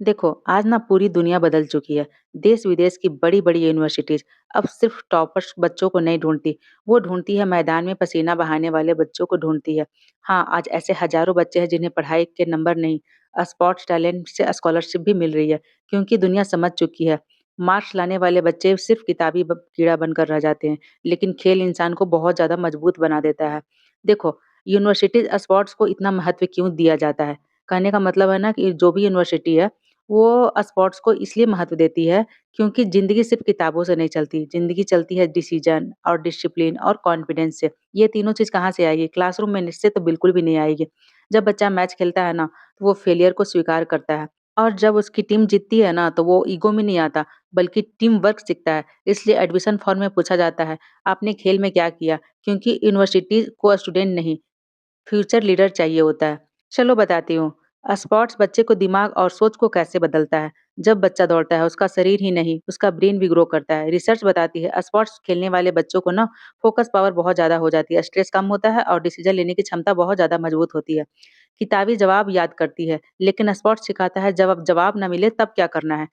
देखो, आज ना पूरी दुनिया बदल चुकी है। देश-विदेश की बड़ी-बड़ी यूनिवर्सिटीज़ अब सिर्फ टॉपर्स बच्चों को नहीं ढूँढती, वो ढूँढती है मैदान में पसीना बहाने वाले बच्चों को ढूँढती है। हाँ, आज ऐसे हज़ारों बच्चे हैं जिन्हें पढ़ाई के नंबर नहीं, स्पॉट्स टैलेंट से स्कॉलरशिप भी मिल रही है, क्योंकि दुनिया समझ चुकी है। मार्क्स लाने वाले बच्चे सिर्फ किताबी कीड़ा बनकर रह जाते हैं, लेकिन खेल इंसान को बहुत ज़्यादा मजबूत बना देता है। देखो, यूनिवर्सिटीज़ स्पॉट्स को इतना महत्व क्यों दिया जाता है? कहने का मतलब है ना कि जो भी यूनिवर्सिटी है वो स्पोर्ट्स को इसलिए महत्व देती है क्योंकि ज़िंदगी सिर्फ़ किताबों से नहीं चलती, ज़िंदगी चलती है डिसीज़न और डिसिप्लिन और कॉन्फिडेंस से। ये तीनों चीज़ कहाँ से आएगी? क्लासरूम में से तो बिल्कुल भी नहीं आएगी। जब बच्चा मैच खेलता है ना, तो वो फेलियर को स्वीकार करता है और जब उसकी टीम जीतती है ना, तो वो ईगो में नहीं आता, बल्कि टीम वर्क सीखता है। इसलिए एडमिशन फॉर्म में पूछा जाता है, आपने खेल में क्या किया? क्योंकि यूनिवर्सिटी को स्टूडेंट नहीं फ्यूचर लीडर चाहिए होता है। चलो बताती हूँ। स्पोर्ट्स बच्चे को दिमाग और सोच को कैसे बदलता है। जब बच्चा दौड़ता है, उसका शरीर ही नहीं, उसका ब्रेन भी ग्रो करता है। रिसर्च बताती है स्पोर्ट्स खेलने वाले बच्चों को ना फोकस पावर बहुत ज़्यादा हो जाती है, स्ट्रेस कम होता है और डिसीजन लेने की क्षमता बहुत ज़्यादा मजबूत होती है। किताबी जवाब याद करती है, लेकिन स्पोर्ट्स सिखाता है जब जवाब ना मिले तब क्या करना है।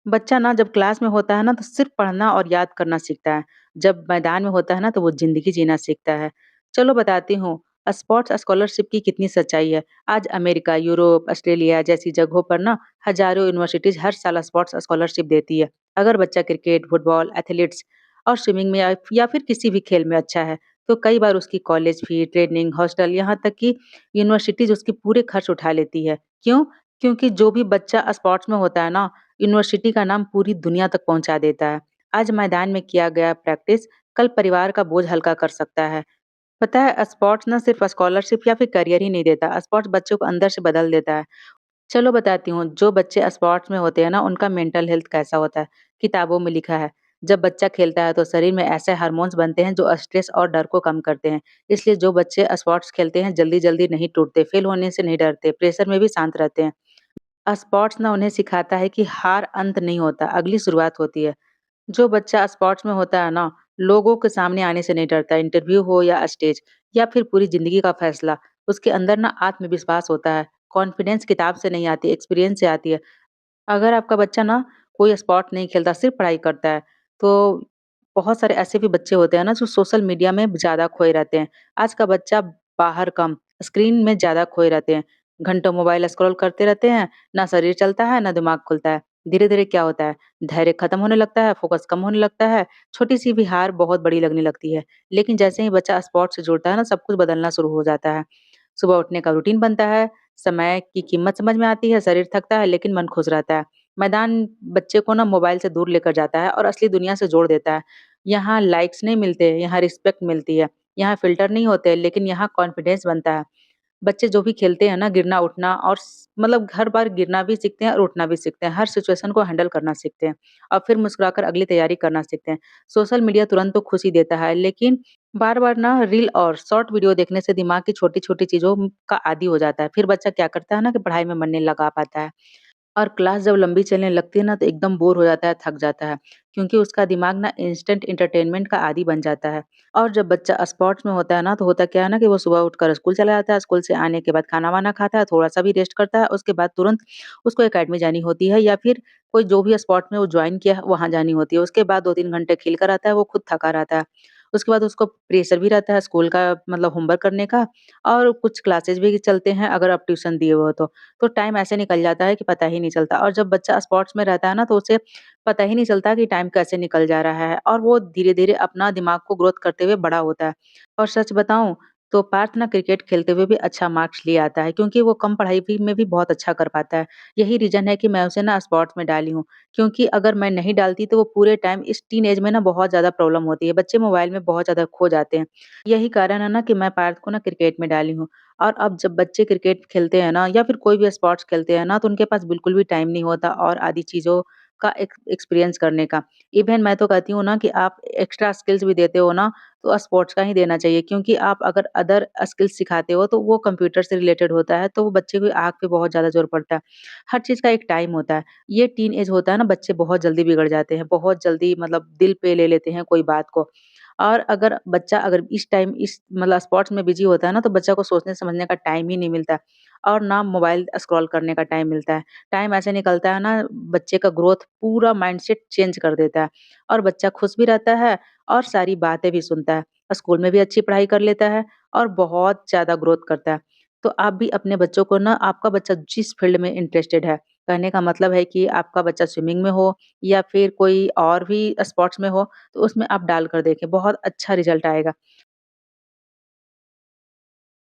बच्चा ना जब क्लास में होता है ना तो सिर्फ पढ़ना और याद करना सीखता है। जब मैदान में होता है ना तो वो ज़िंदगी जीना सीखता है। चलो बताती हूँ, स्पोर्ट्स स्कॉलरशिप की कितनी सच्चाई है। आज अमेरिका, यूरोप, ऑस्ट्रेलिया जैसी जगहों पर ना हज़ारों यूनिवर्सिटीज़ हर साल स्पोर्ट्स स्कॉलरशिप देती है। अगर बच्चा क्रिकेट, फुटबॉल, एथलेटिक्स और स्विमिंग में या फिर किसी भी खेल में अच्छा है, तो कई बार उसकी कॉलेज फी, ट्रेनिंग, हॉस्टल यहाँ तक कि यूनिवर्सिटीज़ उसके पूरे खर्च उठा लेती है। क्यों? क्योंकि जो भी बच्चा स्पोर्ट्स में होता है ना यूनिवर्सिटी का नाम पूरी दुनिया तक पहुंचा देता है। आज मैदान में किया गया प्रैक्टिस कल परिवार का बोझ हल्का कर सकता है। पता है स्पोर्ट्स ना सिर्फ स्कॉलरशिप या फिर करियर ही नहीं देता, स्पोर्ट्स बच्चों को अंदर से बदल देता है। चलो बताती हूँ, जो बच्चे स्पोर्ट्स में होते हैं ना उनका मेंटल हेल्थ कैसा होता है। किताबों में लिखा है, जब बच्चा खेलता है तो शरीर में ऐसे हार्मोन्स बनते हैं जो स्ट्रेस और डर को कम करते हैं। इसलिए जो बच्चे स्पोर्ट्स खेलते हैं जल्दी-जल्दी नहीं टूटते, फेल होने से नहीं डरते, प्रेशर में भी शांत रहते हैं। स्पोर्ट्स ना उन्हें सिखाता है कि हार अंत नहीं होता, अगली शुरुआत होती है। जो बच्चा स्पोर्ट्स में होता है ना, लोगों के सामने आने से नहीं डरता, इंटरव्यू हो या स्टेज या फिर पूरी ज़िंदगी का फैसला, उसके अंदर ना आत्मविश्वास होता है। कॉन्फिडेंस किताब से नहीं आती, एक्सपीरियंस से आती है। अगर आपका बच्चा ना कोई स्पोर्ट नहीं खेलता, सिर्फ़ पढ़ाई करता है, तो बहुत सारे ऐसे भी बच्चे होते हैं ना जो सोशल मीडिया में ज़्यादा खोए रहते हैं। आज का बच्चा बाहर कम, स्क्रीन में ज़्यादा खोए रहते हैं। घंटों मोबाइल स्क्रॉल करते रहते हैं, ना शरीर चलता है, ना दिमाग खुलता है। धीरे-धीरे क्या होता है, धैर्य खत्म होने लगता है, फ़ोकस कम होने लगता है, छोटी-सी भी हार बहुत बड़ी लगने लगती है। लेकिन जैसे ही बच्चा स्पोर्ट्स से जुड़ता है ना, सब कुछ बदलना शुरू हो जाता है। सुबह उठने का रूटीन बनता है, समय की कीमत समझ में आती है, शरीर थकता है लेकिन मन खुश रहता है। मैदान बच्चे को ना मोबाइल से दूर लेकर जाता है और असली दुनिया से जोड़ देता है। यहाँ लाइक्स नहीं मिलते, यहाँ रिस्पेक्ट मिलती है। यहाँ फ़िल्टर नहीं होते लेकिन यहाँ कॉन्फिडेंस बनता है। बच्चे जो भी खेलते हैं ना गिरना उठना और मतलब हर बार गिरना भी सीखते हैं और उठना भी सीखते हैं। हर सिचुएशन को हैंडल करना सीखते हैं और फिर मुस्कुराकर अगली तैयारी करना सीखते हैं। सोशल मीडिया तुरंत तो खुशी देता है लेकिन बार-बार ना रील और शॉर्ट वीडियो देखने से दिमाग की छोटी-छोटी चीज़ों का आदी हो जाता है। फिर बच्चा क्या करता है ना कि पढ़ाई में मन नहीं लगा पाता है। और क्लास जब लंबी चलने लगती है ना तो एकदम बोर हो जाता है, थक जाता है, क्योंकि उसका दिमाग ना इंस्टेंट एंटरटेनमेंट का आदी बन जाता है। और जब बच्चा स्पोर्ट्स में होता है ना तो होता क्या है ना कि वो सुबह उठकर स्कूल चला जाता है, स्कूल से आने के बाद खाना-वाना खाता है, थोड़ा-सा भी रेस्ट करता है, उसके बाद तुरंत उसको एकेडमी जानी होती है या फिर कोई जो भी स्पोर्ट में वो जॉइन किया है वहाँ जानी होती है। उसके बाद 2-3 घंटे खेल कर आता है, वो खुद थका रहता है। उसके बाद उसको प्रेशर भी रहता है स्कूल का मतलब होमवर्क करने का और कुछ क्लासेस भी चलते हैं अगर आप ट्यूशन दिए हुए हो तो। तो टाइम ऐसे निकल जाता है कि पता ही नहीं चलता और जब बच्चा स्पोर्ट्स में रहता है ना तो उसे पता ही नहीं चलता कि टाइम कैसे निकल जा रहा है और वो धीरे-धीरे अपना दिमाग को ग्रोथ करते हुए बड़ा होता है। और सच बताऊँ तो पार्थ ना क्रिकेट खेलते हुए भी अच्छा मार्क्स ले आता है क्योंकि वो कम पढ़ाई भी में भी बहुत अच्छा कर पाता है। यही रीज़न है कि मैं उसे ना स्पोर्ट्स में डाली हूँ क्योंकि अगर मैं नहीं डालती तो वो पूरे टाइम इस टीनेज में ना बहुत ज़्यादा प्रॉब्लम होती है। बच्चे मोबाइल में बहुत ज़्यादा खो जाते हैं। यही कारण है ना कि मैं पार्थ को ना क्रिकेट में डाली हूँ। और अब जब बच्चे क्रिकेट खेलते हैं ना या फिर कोई भी स्पोर्ट्स खेलते हैं ना तो उनके पास बिल्कुल भी टाइम नहीं होता और आदि चीज़ों का एक्सपीरियंस करने का। इवन मैं तो कहती हूँ ना कि आप एक्स्ट्रा स्किल्स भी देते हो ना तो स्पोर्ट्स का ही देना चाहिए क्योंकि आप अगर अदर स्किल्स सिखाते हो तो वो कंप्यूटर से रिलेटेड होता है तो वो बच्चे की आँख पे बहुत ज़्यादा ज़ोर पड़ता है। हर चीज़ का एक टाइम होता है। ये टीन एज होता है ना बच्चे बहुत जल्दी बिगड़ जाते हैं, बहुत जल्दी मतलब दिल पे ले लेते हैं कोई बात को। और अगर बच्चा अगर इस टाइम इस मतलब स्पोर्ट्स में बिज़ी होता है ना, तो बच्चा को सोचने समझने का टाइम ही नहीं मिलता। और ना मोबाइल स्क्रॉल करने का टाइम मिलता है। टाइम ऐसे निकलता है ना, बच्चे का ग्रोथ पूरा माइंडसेट चेंज कर देता है और बच्चा खुश भी रहता है और सारी बातें भी सुनता है। स्कूल में भी अच्छी पढ़ाई कर लेता है और बहुत ज़्यादा ग्रोथ करता है। तो आप भी अपने बच्चों को ना, आपका बच्चा जिस फ़ील्ड में इंटरेस्टेड है, कहने का मतलब है कि आपका बच्चा स्विमिंग में हो या फिर कोई और भी स्पोर्ट्स में हो, तो उसमें आप डाल कर देखें, बहुत अच्छा रिज़ल्ट आएगा।